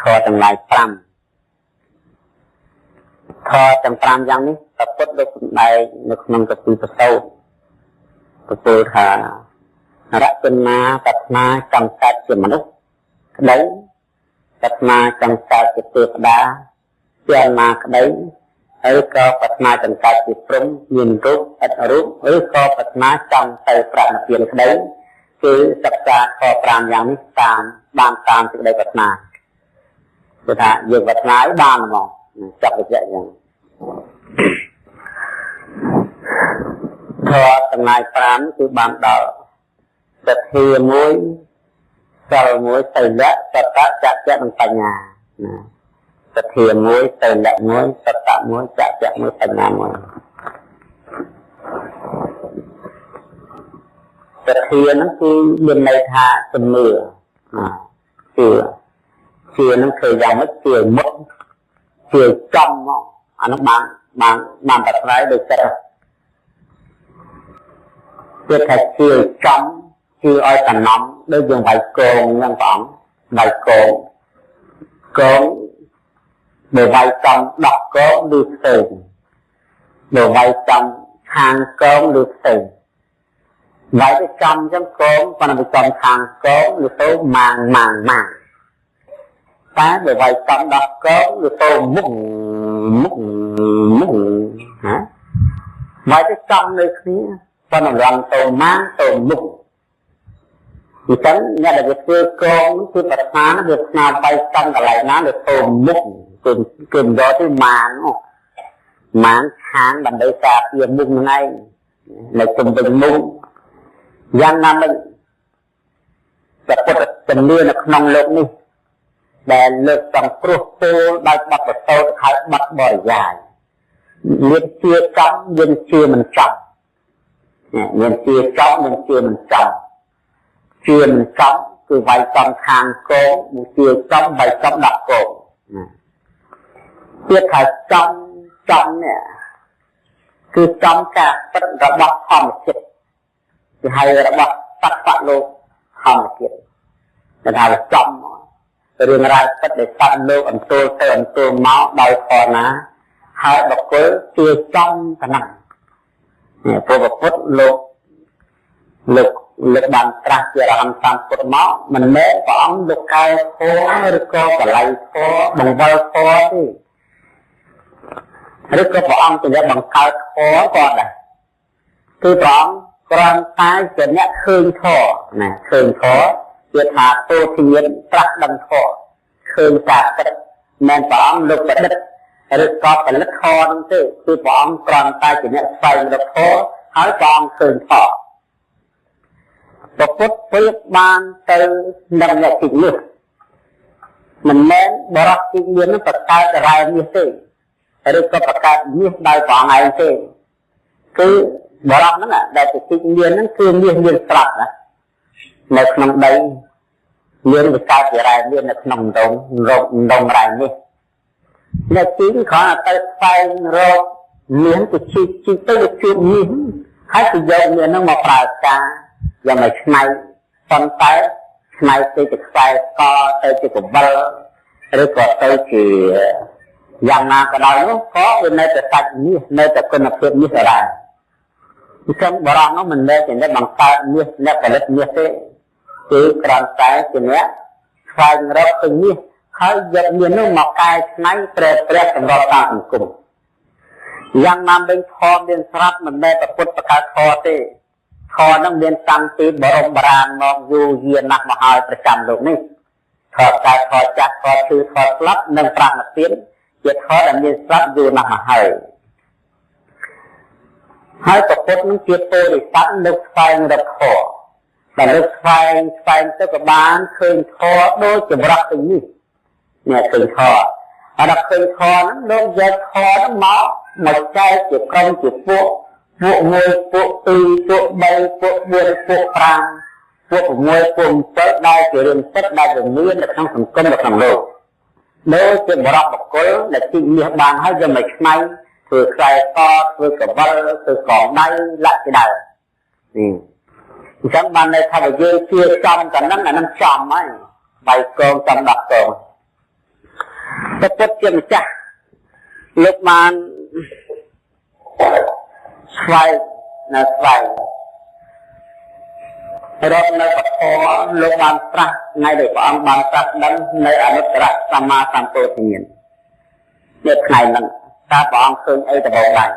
ធរទាំងឡាយ5ធរទាំង5យ៉ាងនេះប្រពុតលោកសម្ដែងនៅក្នុងកពីប្រសូតទទួលថារតនាប្រាថ្នាចង់កើតជាមនុស្សក្តីប្រាថ្នាចង់កើតជាទេវតាជាណាក្តីហើយក៏ប្រាថ្នាចង់កើតជាព្រំមានរូបឥតរូបឬក៏ប្រាថ្នាចង់ទៅប្រណិពានក្តីគឺសិក្សាខ5យ៉ាងនេះបានតាមសេចក្តីប្រាថ្នាគឺថាយើងប្រាថ្នាឲ្យបានហ្មងចាប់វិជ្ជាយ៉ាងធរទាំងឡាយ5គឺបានដល់សទ្ធាមួយសិលមួយសីលៈសតៈចក្ខៈនិងបញ្ញាណាសទ្ធាមួយសីលៈមួយសតៈមួយចក្ខៈមួយបញ្ញាមួយសទ្ធាហ្នឹងគឺមានន័យថាជំនឿជឿនឹងគឺយ៉ាងម៉េចជឿមុតជឿចំមកអានោះបានប្រស្រ័យដោយចិត្តគឺថាជឿចំជឿឲ្យតំណំដូចយើងវាយកងហ្នឹងបងវាយកងបើវាយចំដោះកងឬផ្សេងបើវាយចំខាងកងឬផ្សេងវាយទៅចំអញ្ចឹងកងប៉ុន្តែចំខាងកងឬទៅម៉ាងតែបើវាយចំដោះកងឬទៅមុខណាវាយទៅចំនៅគ្នាប៉ុន្តែរំទៅម៉ាងទៅមុខអញ្ចឹងអ្នកដែលធ្វើកងគឺប្រាថ្នាវាស្នាបៃចំកន្លែងណាទៅទៅមុខគឺយកទៅម៉ាងខាងដើម្បីការពារមុខហ្នឹងឯងនៅជុំវិញមុខយ៉ាងណាមិញតែពុទ្ធជំនឿនៅក្នុងលោកនេះដែលលើកសំព្រោះពោលដោយបទប្រសូតហៅបទបរិយាយមានជាចំមានជាមិនចំមានជាចំមានជាមិនចំជាមិនចំគឺវាយចំខាងកងមួយជាចំវាយចំដាក់កងទៀតថាចំនេះគឺចំការពិតរបស់ធម្មជាតិគឺហៅរបស់សត្វលោកធម្មជាតិគេថាចំរឿងរ៉ាវពិតដែលសត្វលោកអន្ទូលទៅអន្ទូលមកដោយខណាហើយបុគ្គលជាចំប៉ុណ្ណឹងព្រោះពុទ្ធលោកបានត្រាស់ជាអរហន្តសម្ពុទ្ធមកមិនមែនព្រះអង្គលោកកែធម៌ឬក៏បល័យធម៌បង្វិលធម៌ទេឬក៏ព្រះអង្គជាអ្នកបង្កើតធម៌ក៏ដែរគឺព្រះអង្គគ្រាន់តែជាអ្នកឃើញធម៌ណាឃើញធម៌ជាថាពោធិញ្ញាណត្រាស់ដឹងធម៌ឃើញការពិតមិនព្រះអង្គលោកប្រឌិតឬក៏ផលិតធម៌នោះទេគឺព្រះអង្គគ្រាន់តែជាអ្នកស្វែងរកធម៌ហើយព្រះអង្គឃើញធម៌ពុទ្ធប្រៀបបានទៅនឹងអ្នកទីនេះមិនមែនបរិសុទ្ធទីមាននឹងបង្កើតរ៉ែមាសទេឬក៏បង្កើតមាសដោយព្រះអង្គឯងទេគឺបរិសុទ្ធហ្នឹងដែលទីមានហ្នឹងគឺមាសមានស្រាប់ណានៅក្នុងដីមានវិកលជារ៉ែមាសនៅក្នុងដងរ៉ែមាសអ្នកទីគ្រាន់តែស្វែងរកមានទៅជីទៅជួបមាសហើយទៅយកមាសហ្នឹងមកប្រើការយ៉ាងម៉េចឆ្នៃប៉ុន្តែឆ្នៃទៅជាខ្សែកទៅជាកបិលឬក៏ទៅជាយ៉ាងណាក៏ដោយនោះក៏វានៅតែសាច់មាសនៅតែគុណភាពមាសដែរអញ្ចឹងបរិសុទ្ធនោះមិនមែនជាអ្នកបង្កើតមាសអ្នកផលិតមាសទេគឺគ្រាន់តែជាអ្នកស្វែងរកឃើញមាសហើយយកមាសនោះមកកែច្នៃព្រះសម្រាប់តាមសង្គមយ៉ាងណាវិញធម៌មានស្រាប់មិនមែនប្រពុតប្រកើតធម៌ទេធម៌នឹងមានតាំងពីបរមបរាណមកយូរយារណាស់មកហើយប្រចាំលោកនេះធម៌កើតធម៌ចាស់ធម៌គឺធម៌ស្លាប់និងប្រណិពានជាធម៌ដែលមានស្រាប់យូរណាស់មកហើយប្រពុតនឹងជាពោធិសត្វលើកស្វែងរកធម៌ដែលលើកស្វែងទៅក៏បានឃើញធម៌ដូចចម្រាស់ទៅនេះអ្នកឃើញធម៌ហើយដល់ឃើញធម៌ហ្នឹងលោកយកធម៌ហ្នឹងមកចែកជាក្រុមជាពួក1ពួក2ពួក3ពួក4ពួក5ពួក6ពួក7ដែលជារឿងពិតដែលមាននៅក្នុងសង្គមនៅក្នុងលោកដូចជាបរិបបុគ្គលដែលទីមាសបានហើយយកមកឆ្នៃធ្វើខ្សែកធ្វើកបិលធ្វើកងដៃលាក់ជាដើមអញ្ចឹងបានន័យថាយើងជាចំកណ្ដឹងអានឹងចំហើយបាយកងចំដាក់កង ពុទ្ធជាម្ចាស់លោកបានស្វែងនៅស្វែងរកនៅពធលោកបានត្រាស់ថ្ងៃដែលព្រះអង្គបានត្រាស់ដឹងនៅអនុត្តរសម្មាសម្ពោធិញ្ញាណនៅថ្ងៃហ្នឹងតើព្រះអង្គឃើញអីដំបូងដែរ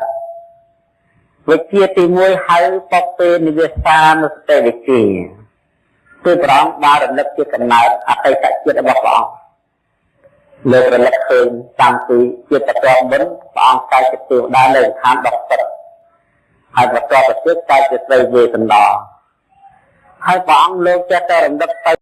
វិជ្ជាទី1ហៅបពេនិវេសានុសតិវិជ្ជាគឺព្រះអង្គបានរលឹកជាកំណើតអតីតជាតិរបស់ព្រះអង្គលើករលឹកឃើញតាំងពីជាតិតរមុនព្រះអង្គកាយជាទេវតានៅឋាន10ទឹកហើយបន្ទាប់ទៅទៀតកាយជាស្រីវេទន្តរហើយព្រះអង្គលោកចេះតែរំលឹកទៅ